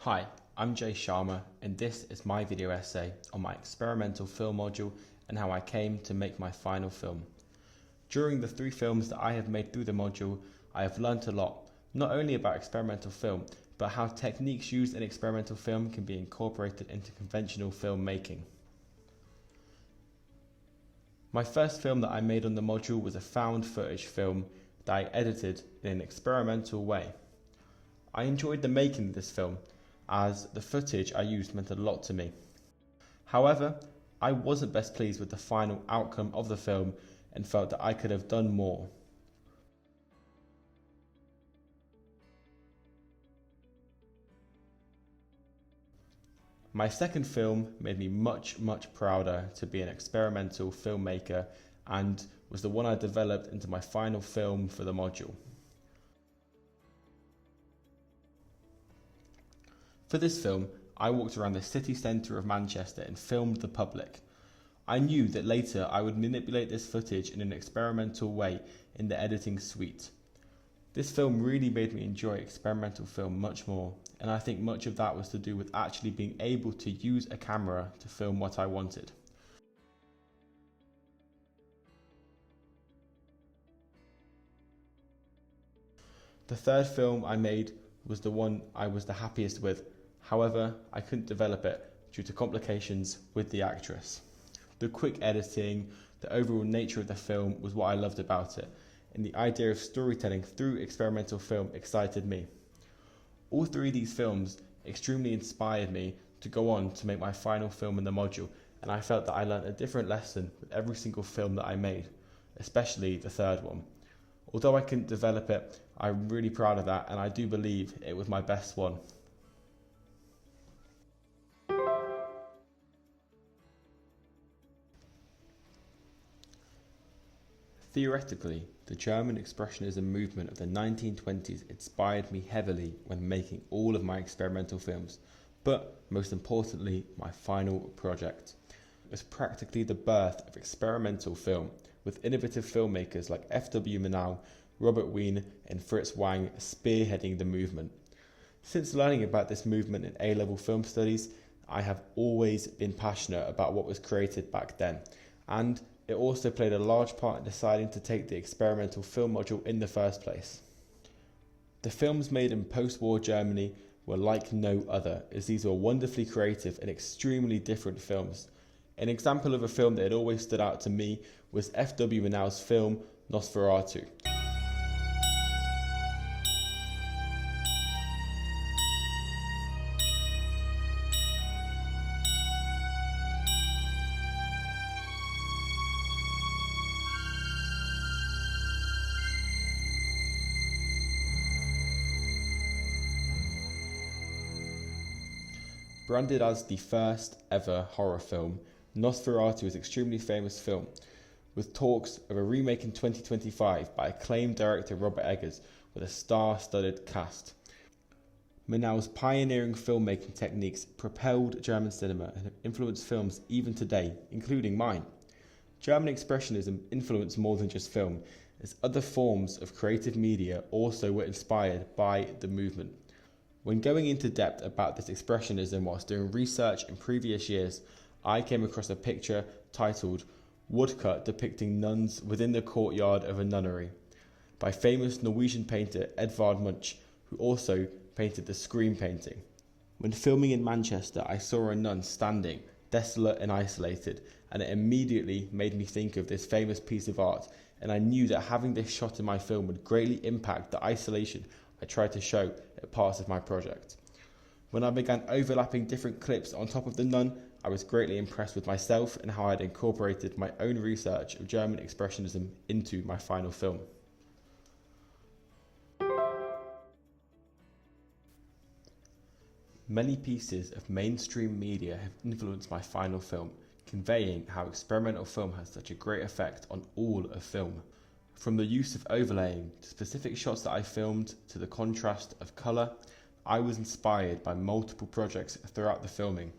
Hi, I'm Jay Sharma and this is my video essay on my experimental film module and how I came to make my final film. During the 3 films that I have made through the module, I have learnt a lot, not only about experimental film, but how techniques used in experimental film can be incorporated into conventional filmmaking. My first film that I made on the module was a found footage film that I edited in an experimental way. I enjoyed the making of this film, as the footage I used meant a lot to me. However, I wasn't best pleased with the final outcome of the film and felt that I could have done more. My second film made me much prouder to be an experimental filmmaker and was the one I developed into my final film for the module. For this film, I walked around the city centre of Manchester and filmed the public. I knew that later I would manipulate this footage in an experimental way in the editing suite. This film really made me enjoy experimental film much more, and I think much of that was to do with actually being able to use a camera to film what I wanted. The third film I made was the one I was the happiest with. However, I couldn't develop it due to complications with the actress. The quick editing, the overall nature of the film was what I loved about it, and the idea of storytelling through experimental film excited me. All 3 of these films extremely inspired me to go on to make my final film in the module, and I felt that I learned a different lesson with every single film that I made, especially the third one. Although I couldn't develop it, I'm really proud of that, and I do believe it was my best one. Theoretically, the German Expressionism movement of the 1920s inspired me heavily when making all of my experimental films, but most importantly, my final project. It was practically the birth of experimental film, with innovative filmmakers like F.W. Murnau, Robert Wiene and Fritz Wang spearheading the movement. Since learning about this movement in A-level film studies, I have always been passionate about what was created back then, and it also played a large part in deciding to take the experimental film module in the first place. The films made in post-war Germany were like no other, as these were wonderfully creative and extremely different films. An example of a film that had always stood out to me was F.W. Murnau's film Nosferatu. Branded as the first ever horror film, Nosferatu is an extremely famous film, with talks of a remake in 2025 by acclaimed director Robert Eggers with a star-studded cast. Murnau's pioneering filmmaking techniques propelled German cinema and have influenced films even today, including mine. German Expressionism influenced more than just film, as other forms of creative media also were inspired by the movement. When going into depth about this expressionism whilst doing research in previous years, I came across a picture titled Woodcut depicting nuns within the courtyard of a nunnery by famous Norwegian painter Edvard Munch, who also painted the Scream painting. When filming in Manchester, I saw a nun standing, desolate and isolated, and it immediately made me think of this famous piece of art, and I knew that having this shot in my film would greatly impact the isolation I tried to show at parts of my project. When I began overlapping different clips on top of the nun, I was greatly impressed with myself and how I had incorporated my own research of German Expressionism into my final film. Many pieces of mainstream media have influenced my final film, conveying how experimental film has such a great effect on all of film. From the use of overlaying to specific shots that I filmed to the contrast of colour, I was inspired by multiple projects throughout the filming.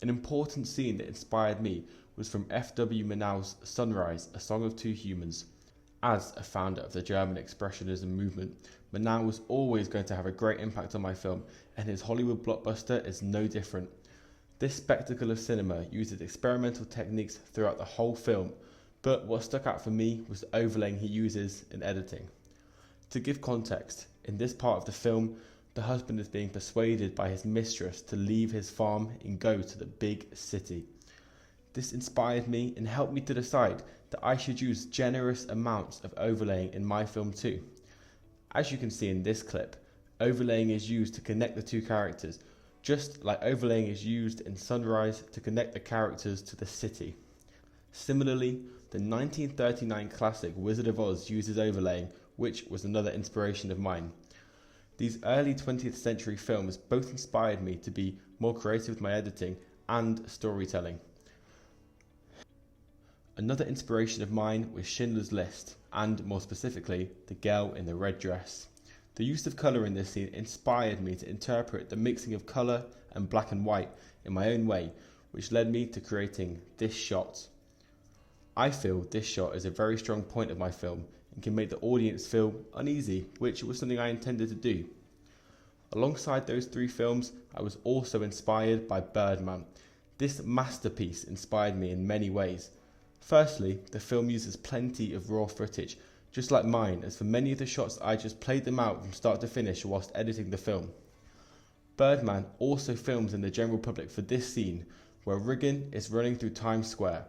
An important scene that inspired me was from F.W. Murnau's Sunrise, A Song of Two Humans. as a founder of the German Expressionism movement, Murnau was always going to have a great impact on my film, and his Hollywood blockbuster is no different. This spectacle of cinema uses experimental techniques throughout the whole film, but what stuck out for me was the overlaying he uses in editing. To give context, in this part of the film, the husband is being persuaded by his mistress to leave his farm and go to the big city. This inspired me and helped me to decide that I should use generous amounts of overlaying in my film too. As you can see in this clip, overlaying is used to connect the two characters, just like overlaying is used in Sunrise to connect the characters to the city. Similarly, the 1939 classic Wizard of Oz uses overlaying, which was another inspiration of mine. These early 20th century films both inspired me to be more creative with my editing and storytelling. Another inspiration of mine was Schindler's List, and more specifically, the girl in the red dress. The use of colour in this scene inspired me to interpret the mixing of colour and black and white in my own way, which led me to creating this shot. I feel this shot is a very strong point of my film and can make the audience feel uneasy, which was something I intended to do. Alongside those three films, I was also inspired by Birdman. This masterpiece inspired me in many ways. Firstly, the film uses plenty of raw footage, just like mine, as for many of the shots I just played them out from start to finish whilst editing the film. Birdman also films in the general public for this scene, where Reagan is running through Times Square.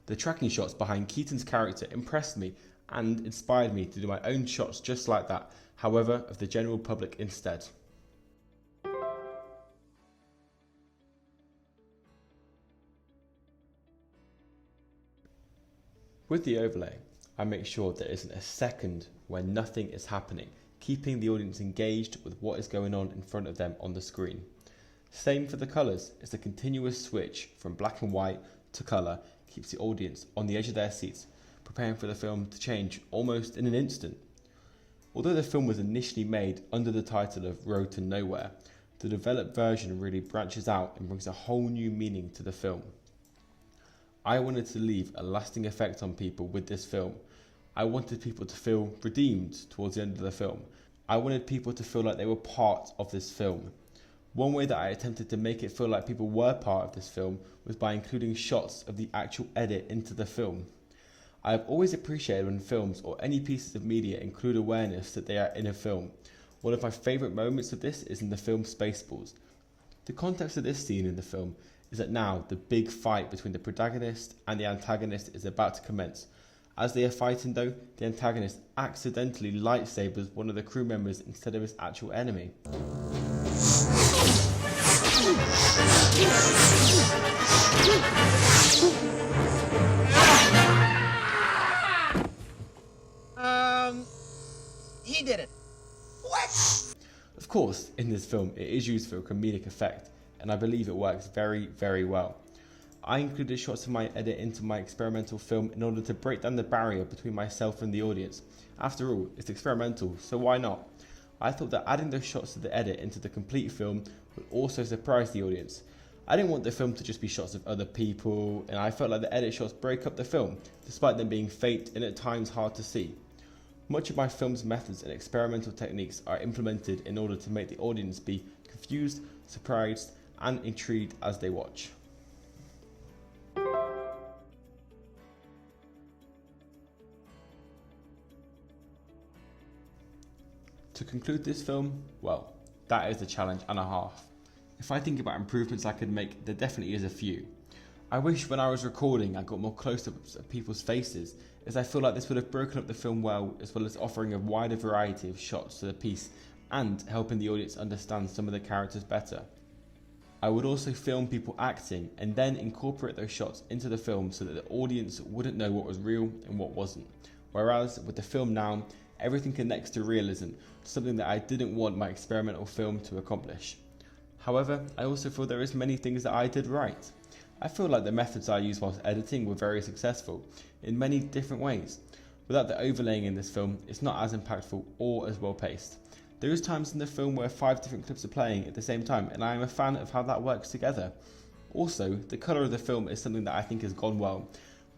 The tracking shots behind Keaton's character impressed me and inspired me to do my own shots just like that, however, of the general public instead. With the overlay, I make sure there isn't a second where nothing is happening, keeping the audience engaged with what is going on in front of them on the screen. Same for the colours, it's a continuous switch from black and white to colour, keeps the audience on the edge of their seats, preparing for the film to change almost in an instant. Although the film was initially made under the title of Road to Nowhere, the developed version really branches out and brings a whole new meaning to the film. I wanted to leave a lasting effect on people with this film. I wanted people to feel redeemed towards the end of the film. I wanted people to feel like they were part of this film. One way that I attempted to make it feel like people were part of this film was by including shots of the actual edit into the film. I have always appreciated when films or any pieces of media include awareness that they are in a film. One of my favourite moments of this is in the film Spaceballs. The context of this scene in the film is that now the big fight between the protagonist and the antagonist is about to commence. As they are fighting though, the antagonist accidentally lightsabers one of the crew members instead of his actual enemy. He did it. What? Of course, in this film it is used for a comedic effect, and I believe it works very, very well. I included shots of my edit into my experimental film in order to break down the barrier between myself and the audience. After all, it's experimental, so why not? I thought that adding those shots of the edit into the complete film would also surprise the audience. I didn't want the film to just be shots of other people, and I felt like the edit shots break up the film, despite them being faked and at times hard to see. Much of my film's methods and experimental techniques are implemented in order to make the audience be confused, surprised, and intrigued as they watch. To conclude this film, well, that is a challenge and a half. If I think about improvements I could make, there definitely is a few. I wish when I was recording I got more close-ups of people's faces, as I feel like this would have broken up the film well, as well as offering a wider variety of shots to the piece and helping the audience understand some of the characters better. I would also film people acting and then incorporate those shots into the film so that the audience wouldn't know what was real and what wasn't. Whereas with the film now, everything connects to realism, something that I didn't want my experimental film to accomplish. However, I also feel there is many things that I did right. I feel like the methods I used whilst editing were very successful, in many different ways. Without the overlaying in this film, it's not as impactful or as well paced. There is times in the film where 5 different clips are playing at the same time, and I am a fan of how that works together. Also, the colour of the film is something that I think has gone well.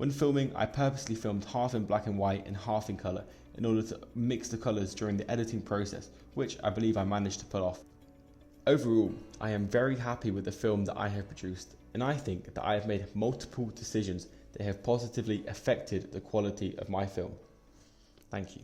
When filming, I purposely filmed half in black and white and half in colour in order to mix the colours during the editing process, which I believe I managed to pull off. Overall, I am very happy with the film that I have produced, and I think that I have made multiple decisions that have positively affected the quality of my film. Thank you.